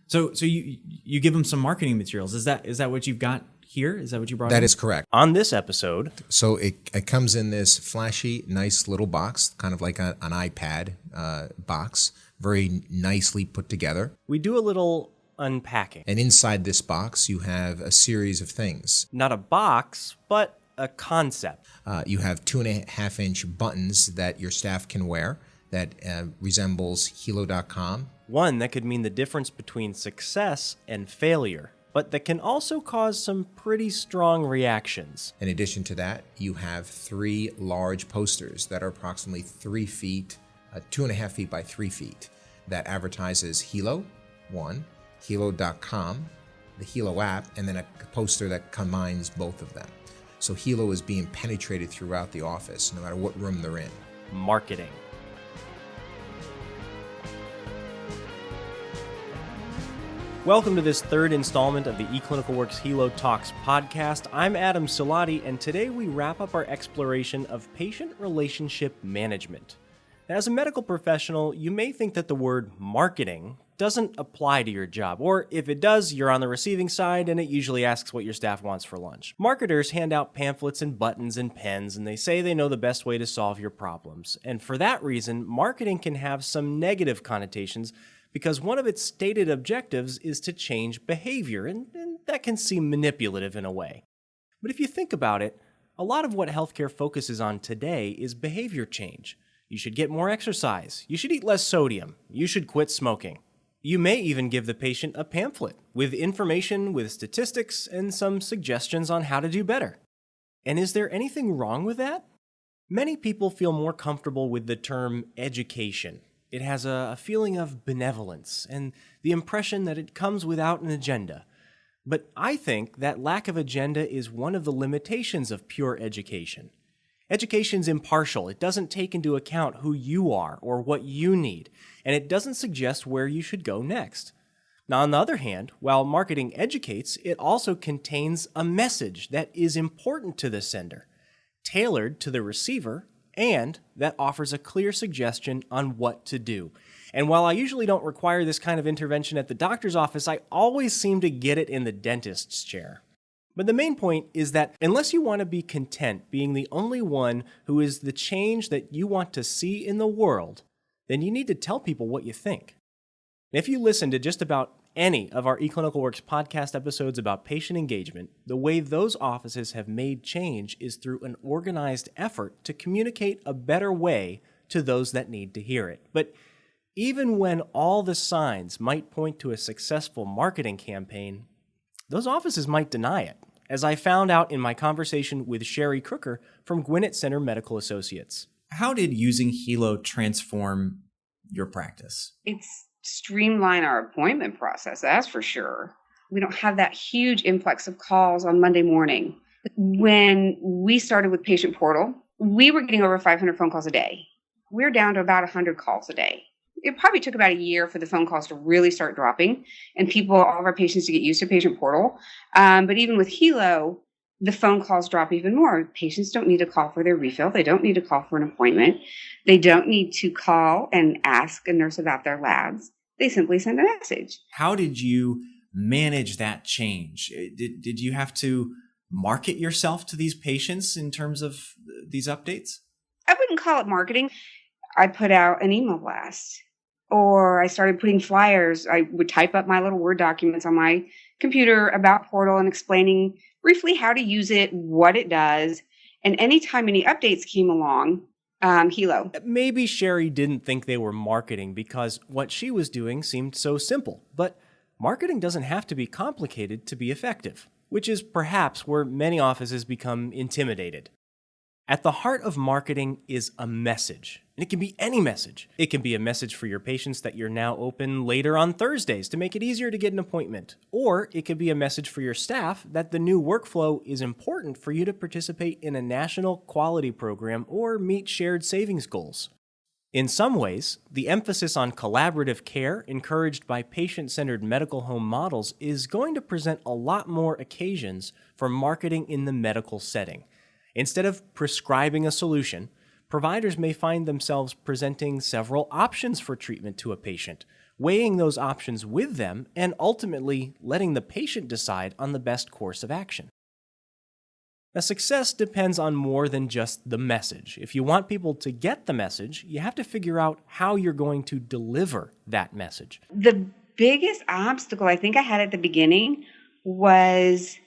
So you give them some marketing materials. Is that what you've got here? Is that what you brought? That is correct. On this episode, So it comes in this flashy, nice little box, kind of like an iPad box, very nicely put together. we do a little unpacking. And inside this box, you have a series of things. Not a box, but a concept. You have 2.5-inch buttons that your staff can wear that resembles healow.com. One that could mean the difference between success and failure, but that can also cause some pretty strong reactions. In addition to that, you have 3 large posters that are approximately 3 feet, 2.5 feet by 3 feet, that advertises Helo, one, healow.com, the Helo app, and then a poster that combines both of them. So Helo is being penetrated throughout the office, no matter what room they're in. Marketing. Welcome to this third installment of the eClinicalWorks Helo Talks podcast. I'm Adam Siladi, and today we wrap up our exploration of patient relationship management. As a medical professional, you may think that the word marketing doesn't apply to your job, or if it does, you're on the receiving side and it usually asks what your staff wants for lunch. Marketers hand out pamphlets and buttons and pens, and they say they know the best way to solve your problems. And for that reason, marketing can have some negative connotations because one of its stated objectives is to change behavior, and that can seem manipulative in a way. But if you think about it, a lot of what healthcare focuses on today is behavior change. You should get more exercise. You should eat less sodium. You should quit smoking. You may even give the patient a pamphlet with information, with statistics, and some suggestions on how to do better. And is there anything wrong with that? Many people feel more comfortable with the term education. It has a feeling of benevolence and the impression that it comes without an agenda. But I think that lack of agenda is one of the limitations of pure education. Education's impartial. It doesn't take into account who you are or what you need, and it doesn't suggest where you should go next. Now, on the other hand, while marketing educates, it also contains a message that is important to the sender, tailored to the receiver, and that offers a clear suggestion on what to do. And while I usually don't require this kind of intervention at the doctor's office, I always seem to get it in the dentist's chair. But the main point is that unless you want to be content being the only one who is the change that you want to see in the world, then you need to tell people what you think. If you listen to just about any of our eClinicalWorks podcast episodes about patient engagement, the way those offices have made change is through an organized effort to communicate a better way to those that need to hear it. But even when all the signs might point to a successful marketing campaign, those offices might deny it, as I found out in my conversation with Sherry Crooker from Gwinnett Center Medical Associates. How did using Helo transform your practice? It's streamline our appointment process, that's for sure. We don't have that huge influx of calls on Monday morning. When we started with Patient Portal, we were getting over 500 phone calls a day. We're down to about 100 calls a day. It probably took about a year for the phone calls to really start dropping and all of our patients to get used to Patient Portal. But even with Helo, the phone calls drop even more. Patients don't need to call for their refill. They don't need to call for an appointment. They don't need to call and ask a nurse about their labs. They simply send a message. How did you manage that change? Did you have to market yourself to these patients in terms of these updates? I wouldn't call it marketing. I put out an email blast, or I started putting flyers. I would type up my little Word documents on my computer about Portal and explaining briefly how to use it, what it does, and anytime any updates came along, Helo. Maybe Sherry didn't think they were marketing because what she was doing seemed so simple, but marketing doesn't have to be complicated to be effective, which is perhaps where many offices become intimidated. At the heart of marketing is a message, and it can be any message. It can be a message for your patients that you're now open later on Thursdays to make it easier to get an appointment, or it could be a message for your staff that the new workflow is important for you to participate in a national quality program or meet shared savings goals. In some ways, the emphasis on collaborative care encouraged by patient-centered medical home models is going to present a lot more occasions for marketing in the medical setting. Instead of prescribing a solution, providers may find themselves presenting several options for treatment to a patient, weighing those options with them, and ultimately letting the patient decide on the best course of action. Now, success depends on more than just the message. If you want people to get the message, you have to figure out how you're going to deliver that message. The biggest obstacle I think I had at the beginning was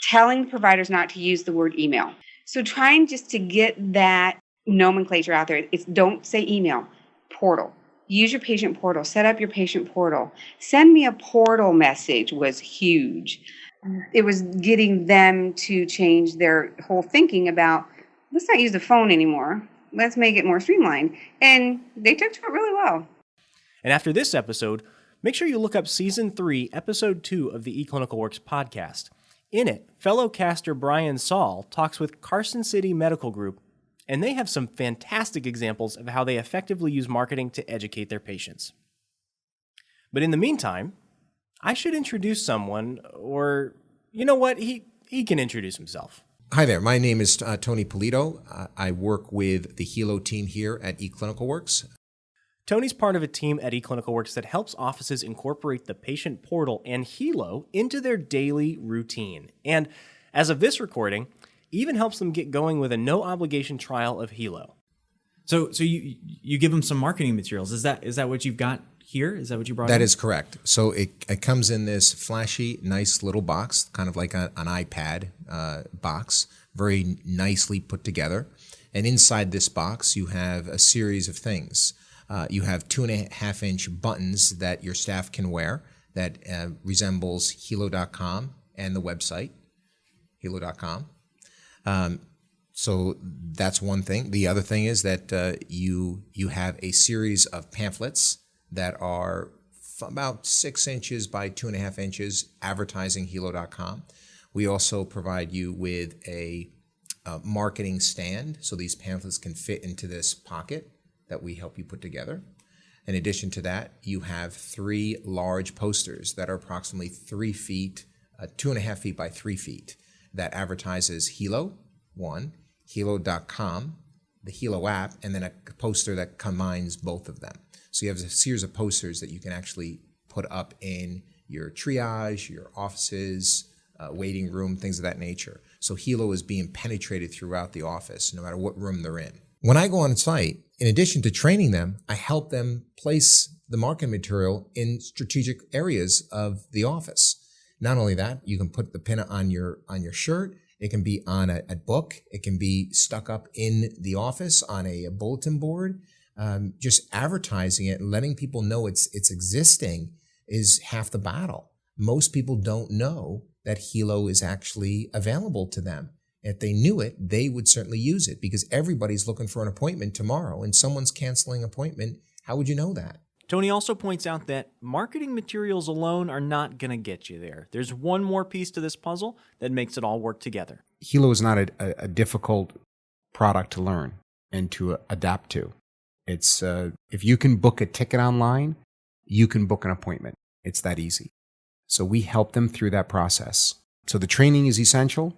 telling providers not to use the word email. So trying just to get that nomenclature out there. It's don't say email, portal. Use your patient portal. Set up your patient portal. Send me a portal message was huge. It was getting them to change their whole thinking about, let's not use the phone anymore. Let's make it more streamlined. And they took to it really well. And after this episode, make sure you look up Season 3, Episode 2 of the eClinicalWorks podcast. In it, fellow caster Brian Saul talks with Carson City Medical Group, and they have some fantastic examples of how they effectively use marketing to educate their patients. But in the meantime, I should introduce someone, or you know what, he can introduce himself. Hi there, my name is Tony Polito. I work with the Helo team here at eClinicalWorks. Tony's part of a team at eClinicalWorks that helps offices incorporate the patient portal and Helo into their daily routine. And as of this recording, even helps them get going with a no-obligation trial of Helo. So you give them some marketing materials. Is that what you've got here? Is that what you brought in? That is correct. So it comes in this flashy, nice little box, kind of like an iPad box, very nicely put together. And inside this box, you have a series of things. You have 2.5-inch buttons that your staff can wear that resembles healow.com and the website, healow.com. So that's one thing. The other thing is that you have a series of pamphlets that are about 6 inches by 2.5 inches, advertising healow.com. We also provide you with a marketing stand, so these pamphlets can fit into this pocket that we help you put together. In addition to that, you have 3 large posters that are approximately 3 feet, 2.5 feet by 3 feet, that advertises Helo, one, healow.com, the Helo app, and then a poster that combines both of them. So you have a series of posters that you can actually put up in your triage, your offices, waiting room, things of that nature. So Helo is being penetrated throughout the office, no matter what room they're in. When I go on site, in addition to training them, I help them place the marketing material in strategic areas of the office. Not only that, you can put the pin on your shirt. It can be on a book. It can be stuck up in the office on a bulletin board. Just advertising it and letting people know it's existing is half the battle. Most people don't know that Helo is actually available to them. If they knew it, they would certainly use it, because everybody's looking for an appointment tomorrow and someone's canceling an appointment. How would you know that? Tony also points out that marketing materials alone are not going to get you there. There's one more piece to this puzzle that makes it all work together. Helo is not a difficult product to learn and to adapt to. It's if you can book a ticket online, you can book an appointment. It's that easy. So we help them through that process. So the training is essential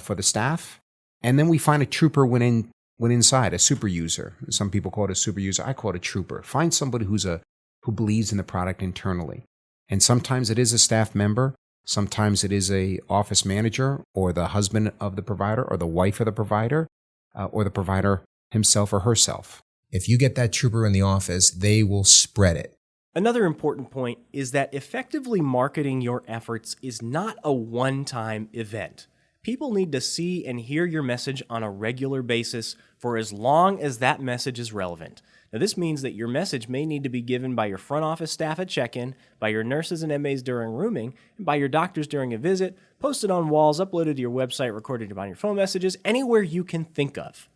for the staff, and then we find a trooper when inside, a super user. Some people call it a super user. I call it a trooper. Find somebody who believes in the product internally. And sometimes it is a staff member. Sometimes it is a office manager, or the husband of the provider, or the wife of the provider, or the provider himself or herself. If you get that trooper in the office, they will spread it. Another important point is that effectively marketing your efforts is not a one-time event. People need to see and hear your message on a regular basis for as long as that message is relevant. Now, this means that your message may need to be given by your front office staff at check-in, by your nurses and MAs during rooming, and by your doctors during a visit, posted on walls, uploaded to your website, recorded on your phone messages, anywhere you can think of.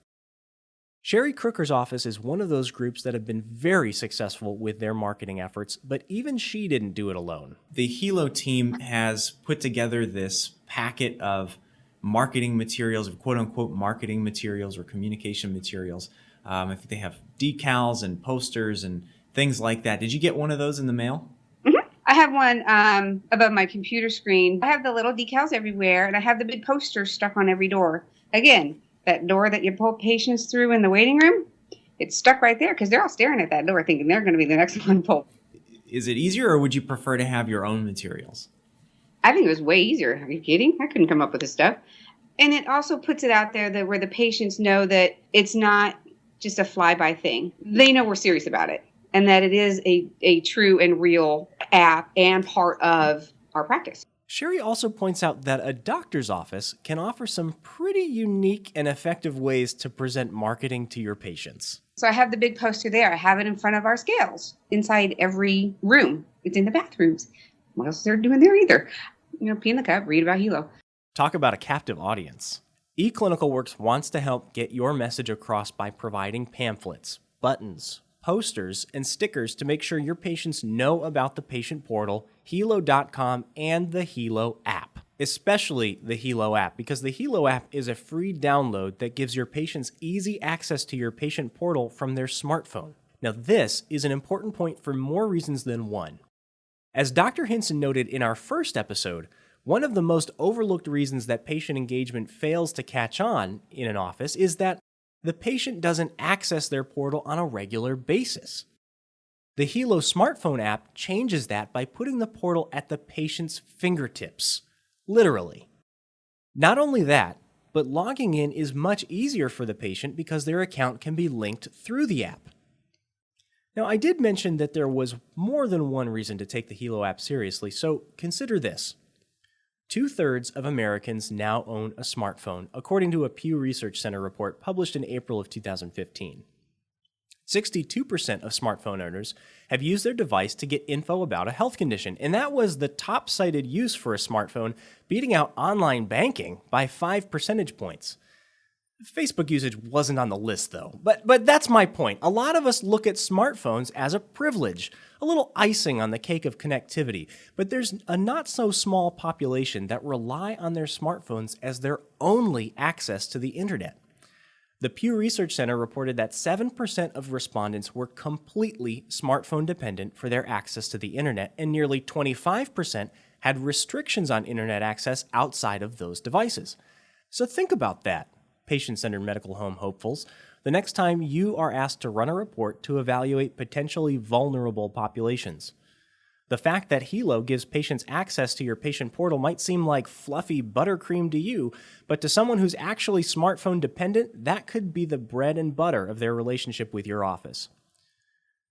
Sherry Crooker's office is one of those groups that have been very successful with their marketing efforts, but even she didn't do it alone. The Helo team has put together this packet of marketing materials, of quote-unquote marketing materials or communication materials. I think they have decals and posters and things like that. Did you get one of those in the mail? Mm-hmm. I have one above my computer screen. I have the little decals everywhere, and I have the big posters stuck on every door. Again, that door that you pull patients through in the waiting room, it's stuck right there because they're all staring at that door thinking they're going to be the next one pulled. Is it easier, or would you prefer to have your own materials? I think it was way easier. Are you kidding? I couldn't come up with this stuff. And it also puts it out there that where the patients know that it's not just a fly-by thing. They know we're serious about it and that it is a true and real app and part of our practice. Sherry also points out that a doctor's office can offer some pretty unique and effective ways to present marketing to your patients. So I have the big poster there. I have it in front of our scales inside every room. It's in the bathrooms. What else is there doing there either? Pee in the cup, read about Helo. Talk about a captive audience. eClinicalWorks wants to help get your message across by providing pamphlets, buttons, posters, and stickers to make sure your patients know about the patient portal, healow.com, and the Helo app. Especially the Helo app, because the Helo app is a free download that gives your patients easy access to your patient portal from their smartphone. Now, this is an important point for more reasons than one. As Dr. Hinson noted in our first episode, one of the most overlooked reasons that patient engagement fails to catch on in an office is that the patient doesn't access their portal on a regular basis. The Helo smartphone app changes that by putting the portal at the patient's fingertips, literally. Not only that, but logging in is much easier for the patient because their account can be linked through the app. Now, I did mention that there was more than one reason to take the Helo app seriously, so consider this. 2/3 of Americans now own a smartphone, according to a Pew Research Center report published in April of 2015. 62% of smartphone owners have used their device to get info about a health condition, and that was the top cited use for a smartphone, beating out online banking by 5 percentage points. Facebook usage wasn't on the list, though. But that's my point. A lot of us look at smartphones as a privilege, a little icing on the cake of connectivity. But there's a not-so-small population that rely on their smartphones as their only access to the internet. The Pew Research Center reported that 7% of respondents were completely smartphone dependent for their access to the internet, and nearly 25% had restrictions on internet access outside of those devices. So think about that, patient-centered medical home hopefuls, the next time you are asked to run a report to evaluate potentially vulnerable populations. The fact that Helo gives patients access to your patient portal might seem like fluffy buttercream to you, but to someone who's actually smartphone dependent, that could be the bread and butter of their relationship with your office.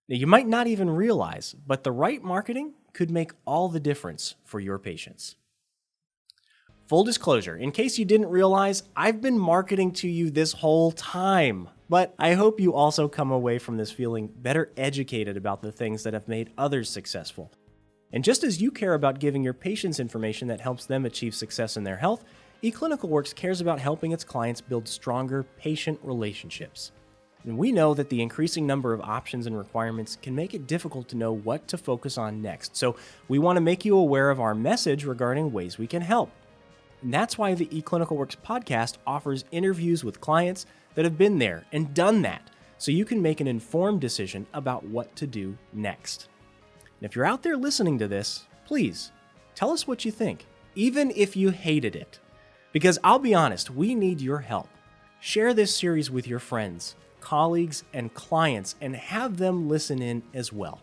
Now, you might not even realize, but the right marketing could make all the difference for your patients. Full disclosure, in case you didn't realize, I've been marketing to you this whole time, but I hope you also come away from this feeling better educated about the things that have made others successful. And just as you care about giving your patients information that helps them achieve success in their health, eClinicalWorks cares about helping its clients build stronger patient relationships. And we know that the increasing number of options and requirements can make it difficult to know what to focus on next, so we want to make you aware of our message regarding ways we can help. And that's why the eClinicalWorks podcast offers interviews with clients that have been there and done that, so you can make an informed decision about what to do next. And if you're out there listening to this, please tell us what you think, even if you hated it. Because I'll be honest, we need your help. Share this series with your friends, colleagues, and clients, and have them listen in as well.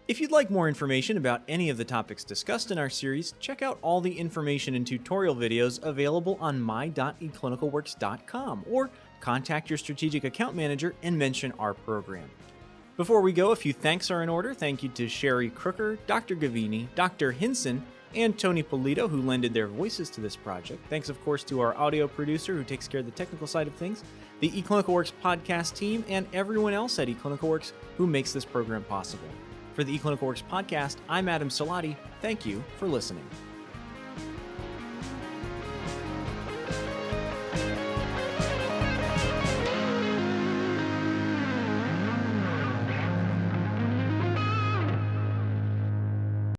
If you'd like more information about any of the topics discussed in our series, check out all the information and tutorial videos available on my.eclinicalworks.com, or contact your strategic account manager and mention our program. Before we go, a few thanks are in order. Thank you to Sherry Crooker, Dr. Gavini, Dr. Hinson, and Tony Polito, who lended their voices to this project. Thanks, of course, to our audio producer, who takes care of the technical side of things, the eClinicalWorks podcast team, and everyone else at eClinicalWorks who makes this program possible. For the eClinicalWorks podcast, I'm Adam Siladi. Thank you for listening.